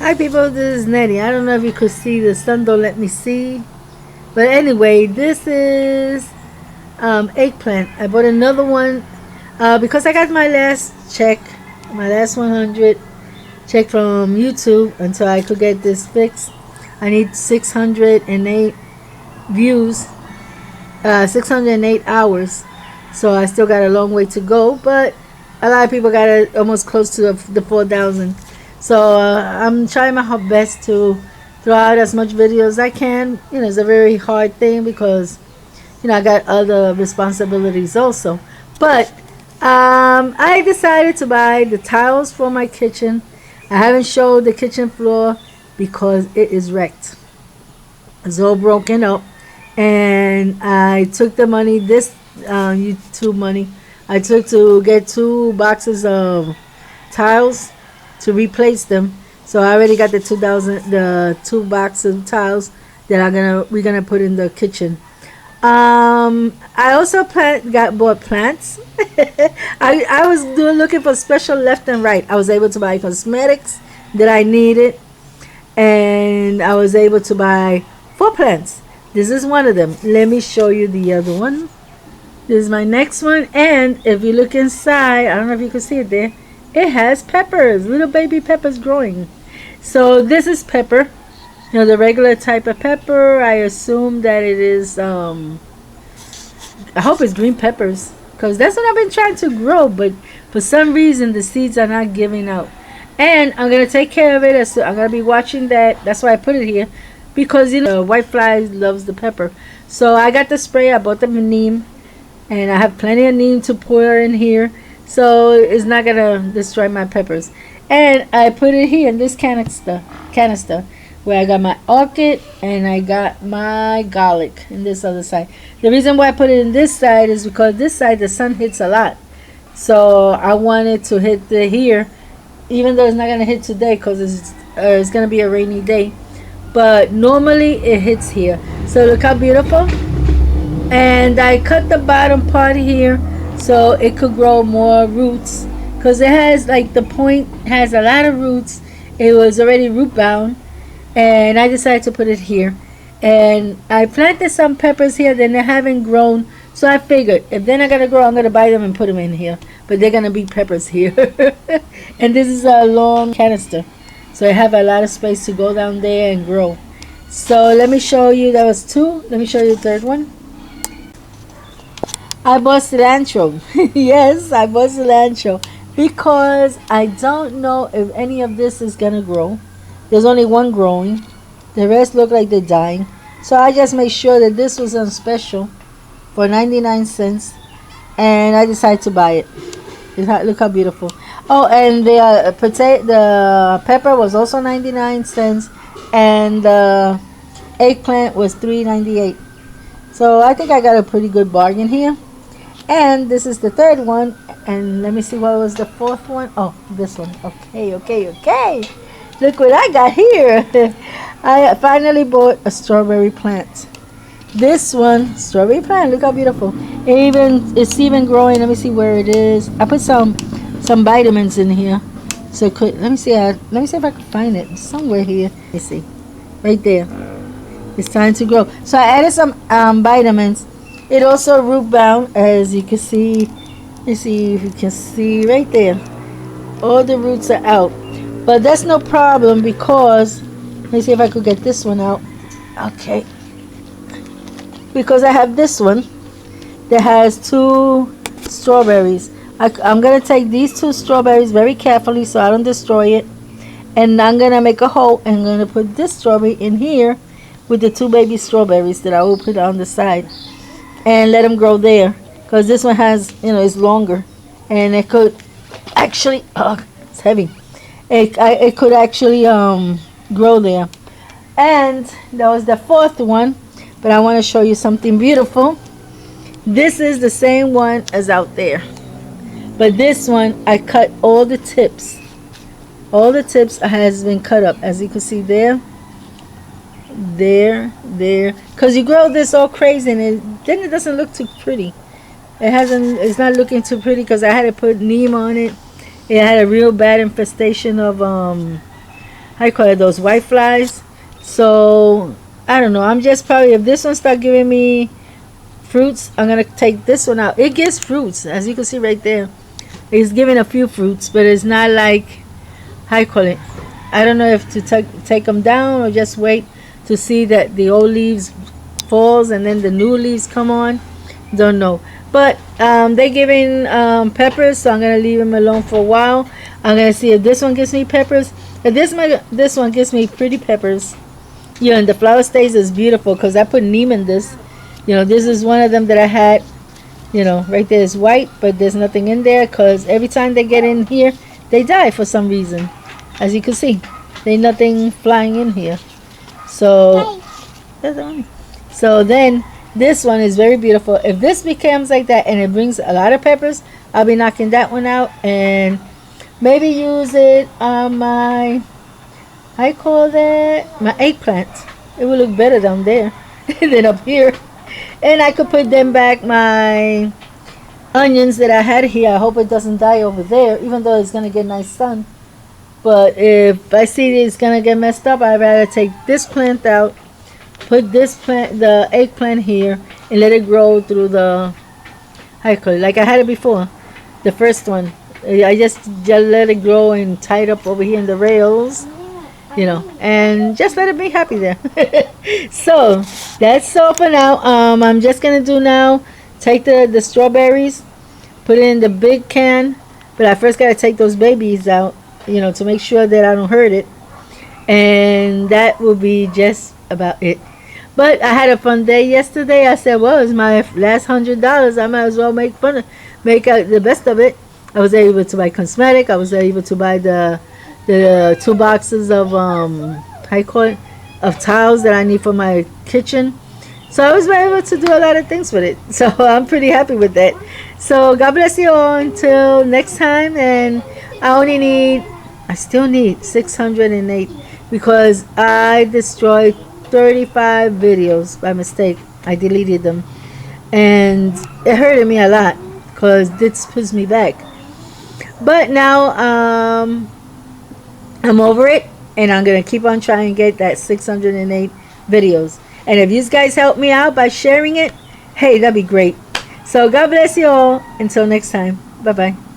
Hi people, this is Nettie. I don't know if you could see, the sun don't let me see. But anyway, this is eggplant. I bought another one because I got my last check, my last 100 check from YouTube until I could get this fixed. I need 608 views, 608 hours. So I still got a long way to go, but a lot of people got it almost close to the 4,000. So I'm trying my best to throw out as much video as I can. You know, it's a very hard thing because, you know, I got other responsibilities also. But I decided to buy the tiles for my kitchen. I haven't showed the kitchen floor because it is wrecked. It's all broken up. And I took the money, this YouTube money, I took to get 2 boxes of tiles to replace them. So I already got the 2 boxes of tiles that we're gonna put in the kitchen. I also bought plants. I was looking for special left and right. I was able to buy cosmetics that I needed, and I was able to buy 4 plants. This is one of them. Let me show you the other one. This is my next one, and if you look inside, I don't know if you can see it there, it has peppers, little baby peppers growing. So this is pepper, you know, the regular type of pepper. I assume that it is I hope it's green peppers, because that's what I've been trying to grow, but for some reason the seeds are not giving out. And I'm gonna take care of it. So I'm gonna be watching that. That's why I put it here, because you know white fly loves the pepper. So I got the spray. I bought the neem, and I have plenty of neem to pour in here, so it's not gonna destroy my peppers. And I put it here in this canister where I got my orchid and I got my garlic in this other side. The reason why I put it in this side is because this side the sun hits a lot, so I wanted to hit the here, even though it's not gonna hit today because it's gonna be a rainy day, but normally it hits here. So look how beautiful. And I cut the bottom part here so it could grow more roots, because it has, like, the point has a lot of roots. It was already root bound, and I decided to put it here. And I planted some peppers here, then they haven't grown, so I figured if they're not gonna grow, I'm gonna buy them and put them in here, but they're gonna be peppers here. And this is a long canister, so I have a lot of space to go down there and grow. So let me show you, that was 2. Let me show you the third one. I bought cilantro. Yes, I bought cilantro because I don't know if any of this is gonna grow. There's only one growing. The rest look like they're dying. So I just made sure that this was on special for 99 cents, and I decided to buy it. Look how beautiful. Oh, and the pepper was also 99 cents, and the eggplant was $3.98. So I think I got a pretty good bargain here. And this is the third one. And let me see, what was the fourth one? Oh, this one. Okay. Look what I got here. I finally bought a strawberry plant. This one, strawberry plant. Look how beautiful. It's even growing. Let me see where it is. I put some vitamins in here. So let me see if I can find it somewhere here. Let me see. Right there. It's time to grow. So I added some vitamins. It also root bound, as you can see. Let's see if you can see right there. All the roots are out, but that's no problem because, let me see if I could get this one out. Okay, because I have this one that has 2 strawberries. I'm gonna take these 2 strawberries very carefully so I don't destroy it, and I'm gonna make a hole and I'm gonna put this strawberry in here with the 2 baby strawberries that I will put on the side, and let them grow there, because this one has, you know, it's longer, and it could actually, it's heavy. It could actually grow there. And that was the 4th one, but I want to show you something beautiful. This is the same one as out there, but this one I cut all the tips. All the tips has been cut up, as you can see there. There, because you grow this all crazy, and then it doesn't look too pretty. It's not looking too pretty because I had to put neem on it. It had a real bad infestation of how you call it, those white flies. So I don't know. I'm just probably, if this one start giving me fruits, I'm gonna take this one out. It gives fruits, as you can see right there. It's giving a few fruits, but it's not like, how you call it. I don't know if to take them down or just wait to see that the old leaves falls and then the new leaves come on. Don't know. But they're giving peppers, so I'm gonna leave them alone for a while. I'm gonna see if this one gives me peppers. If this one gives me pretty peppers. Yeah, and the flower stage is beautiful because I put neem in this. You know, this is one of them that I had. You know, right there is white, but there's nothing in there because every time they get in here, they die for some reason. As you can see, there's nothing flying in here. So, so then this one is very beautiful. If this becomes like that and it brings a lot of peppers, I'll be knocking that one out and maybe use it on my, I call that my eggplant. It will look better down there than up here. And I could put them back, my onions that I had here. I hope it doesn't die over there, even though it's going to get nice sun. But if I see it's going to get messed up, I'd rather take this plant out, put this plant, the eggplant here, and let it grow through the, how you call it, like I had it before, the first one. I just let it grow and tie it up over here in the rails. You know, and just let it be happy there. So that's all for now. I'm just gonna do now, take the strawberries, put it in the big can, but I first gotta take those babies out, you know, to make sure that I don't hurt it, and that will be just about it. But I had a fun day yesterday. I said, well, it's my last $100. I might as well make the best of it. I was able to buy cosmetic. I was able to buy the 2 boxes of how you call it, of tiles that I need for my kitchen. So I was able to do a lot of things with it. So I'm pretty happy with that. So God bless you all until next time. And I still need 608 because I destroyed 35 videos by mistake. I deleted them and it hurted me a lot because this puts me back. But now I'm over it, and I'm going to keep on trying to get that 608 videos. And if you guys help me out by sharing it, hey, that'd be great. So God bless you all. Until next time. Bye-bye.